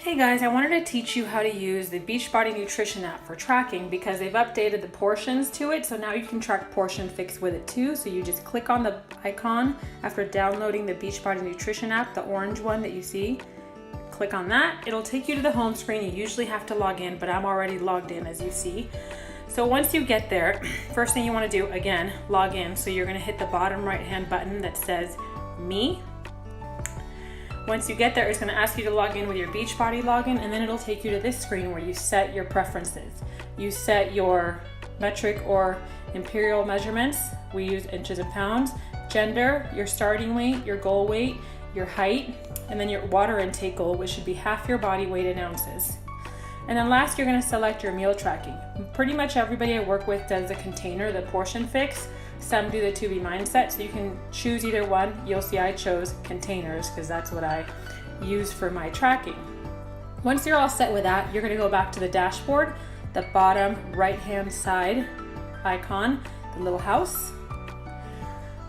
Hey guys, I wanted to teach you how to use the Beachbody nutrition app for tracking because they've updated the portions to it, so now you can track portion fix with it too. So you just click on the icon after downloading the Beachbody nutrition app, the orange one that you see. Click on that, it'll take you to the home screen. You usually have to log in, but I'm already logged in as you see. So once you get there, first thing you want to do, again, log in. So you're going to hit the bottom right hand button that says Me. Once you get there, it's going to ask you to log in with your Beachbody login, and then it'll take you to this screen where you set your preferences. You set your metric or imperial measurements. We use inches and pounds, gender, your starting weight, your goal weight, your height, and then your water intake goal, which should be half your body weight in ounces. And then last, you're going to select your meal tracking. Pretty much everybody I work with does the container, the portion fix. Some do the to be mindset, so you can choose either one. You'll see I chose containers because that's what I use for my tracking. Once you're all set with that, you're going to go back to the dashboard, the bottom right hand side icon, the little house.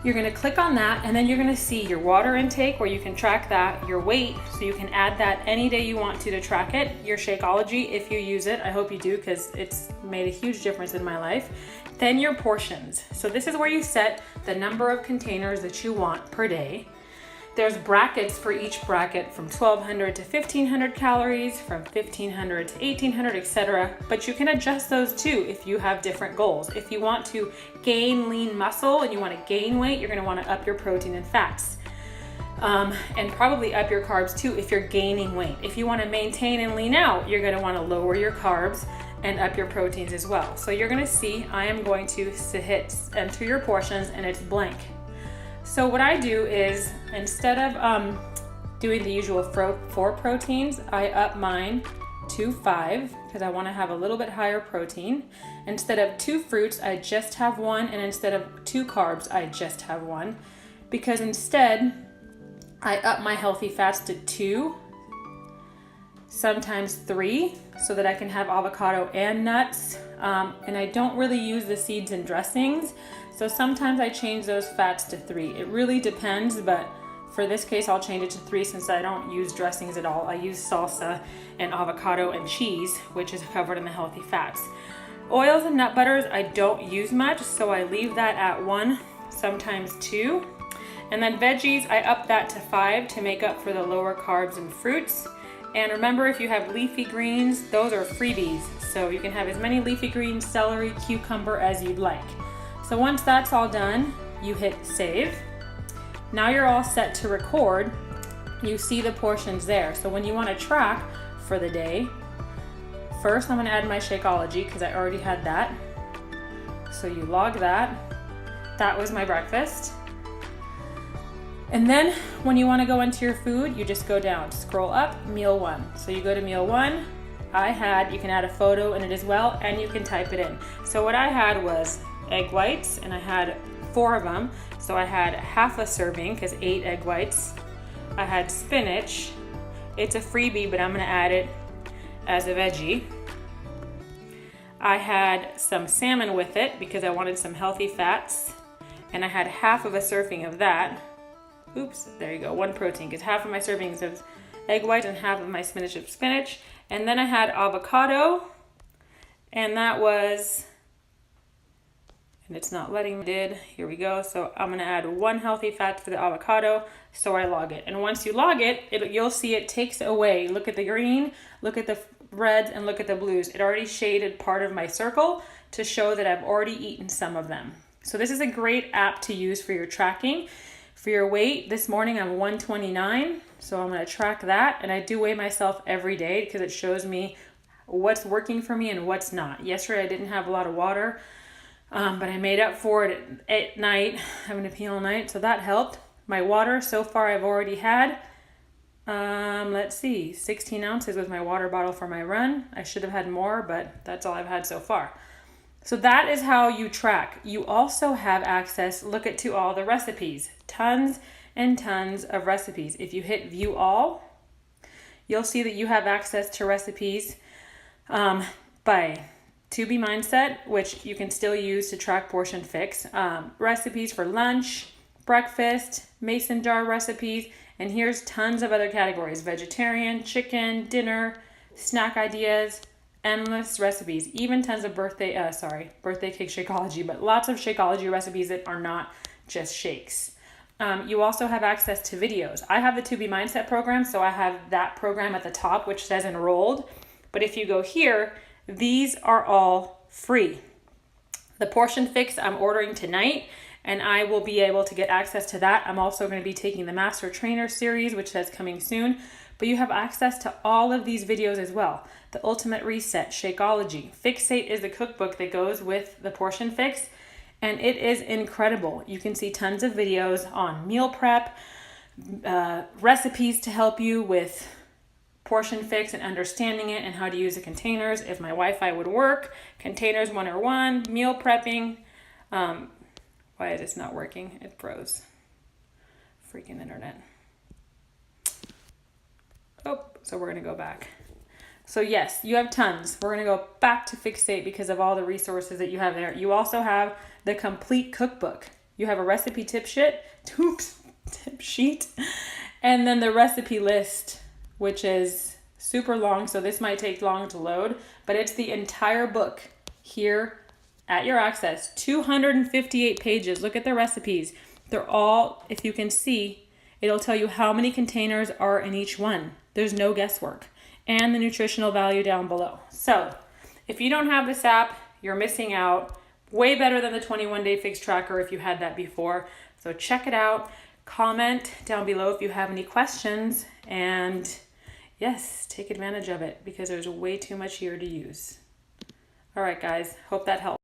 You're going to click on that, and then you're going to see your water intake where you can track that, your weight, so you can add that any day you want to track it, your Shakeology if you use it. I hope you do because it's made a huge difference in my life. Then your portions. So this is where you set the number of containers that you want per day. There's brackets for each bracket from 1200 to 1500 calories, from 1500 to 1800, etc. But you can adjust those too if you have different goals. If you want to gain lean muscle and you want to gain weight, you're going to want to up your protein and fats. And probably up your carbs too if you're gaining weight. If you want to maintain and lean out, you're going to want to lower your carbs and up your proteins as well. So you're going to see I am going to hit enter your portions and it's blank. So what I do is instead of doing the usual 4 proteins, I up mine to 5 because I want to have a little bit higher protein. Instead of 2 fruits, I just have 1, and instead of 2 carbs, I just have 1. Because instead, I up my healthy fats to 2, sometimes 3, so that I can have avocado and nuts. And I don't really use the seeds and dressings, so sometimes I change those fats to 3. It really depends, but for this case, I'll change it to 3 since I don't use dressings at all. I use salsa and avocado and cheese, which is covered in the healthy fats. Oils and nut butters, I don't use much, so I leave that at 1, sometimes 2. And then veggies, I up that to 5 to make up for the lower carbs and fruits. And remember, if you have leafy greens, those are freebies. So you can have as many leafy greens, celery, cucumber as you'd like. So once that's all done, you hit save. Now you're all set to record. You see the portions there. So when you want to track for the day, first I'm going to add my Shakeology because I already had that. So you log that. That was my breakfast. And then when you want to go into your food, you just go down, scroll up, meal 1. So you go to meal 1. You can add a photo in it as well, and you can type it in. So what I had was egg whites, and I had 4 of them. So I had half a serving because 8 egg whites. I had spinach. It's a freebie, but I'm going to add it as a veggie. I had some salmon with it because I wanted some healthy fats, and I had half of a serving of that. Oops, there you go, 1 protein, because half of my servings of egg white and half of my spinach of spinach. And then I had avocado, and that was, and it's not letting me, here we go. So I'm gonna add 1 healthy fat for the avocado, so I log it. And once you log it, you'll see it takes away, look at the green, look at the reds, and look at the blues. It already shaded part of my circle to show that I've already eaten some of them. So this is a great app to use for your tracking. For your weight, this morning I'm 129, so I'm going to track that, and I do weigh myself every day because it shows me what's working for me and what's not. Yesterday I didn't have a lot of water, but I made up for it at night, having to pee all night, so that helped. My water, so far I've already had, 16 ounces was my water bottle for my run. I should have had more, but that's all I've had so far. So that is how you track. You also have access, to all the recipes. Tons and tons of recipes. If you hit view all, you'll see that you have access to recipes by To Be Mindset, which you can still use to track portion fix. Recipes for lunch, breakfast, mason jar recipes, and here's tons of other categories: vegetarian, chicken, dinner, snack ideas, endless recipes, even tons of birthday cake Shakeology, but lots of Shakeology recipes that are not just shakes. You also have access to videos. I have the To Be Mindset program, so I have that program at the top, which says enrolled. But if you go here, these are all free. The Portion Fix I'm ordering tonight, and I will be able to get access to that. I'm also going to be taking the Master Trainer series, which says coming soon. But you have access to all of these videos as well. The Ultimate Reset, Shakeology. Fixate is the cookbook that goes with the Portion Fix, and it is incredible. You can see tons of videos on meal prep, recipes to help you with Portion Fix and understanding it and how to use the containers. If my Wi-Fi would work, containers 101, meal prepping. Why is this not working? It froze. Freaking internet. Oh, so we're gonna go back. So yes, you have tons. We're gonna go back to Fixate because of all the resources that you have there. You also have the complete cookbook. You have a recipe tip sheet, and then the recipe list, which is super long, so this might take long to load, but it's the entire book here at your access. 258 pages. Look at the recipes. They're all, if you can see, it'll tell you how many containers are in each one. There's no guesswork. And the nutritional value down below. So if you don't have this app, you're missing out. Way better than the 21-day fix tracker if you had that before. So check it out. Comment down below if you have any questions. And yes, take advantage of it because there's way too much here to use. All right, guys. Hope that helped.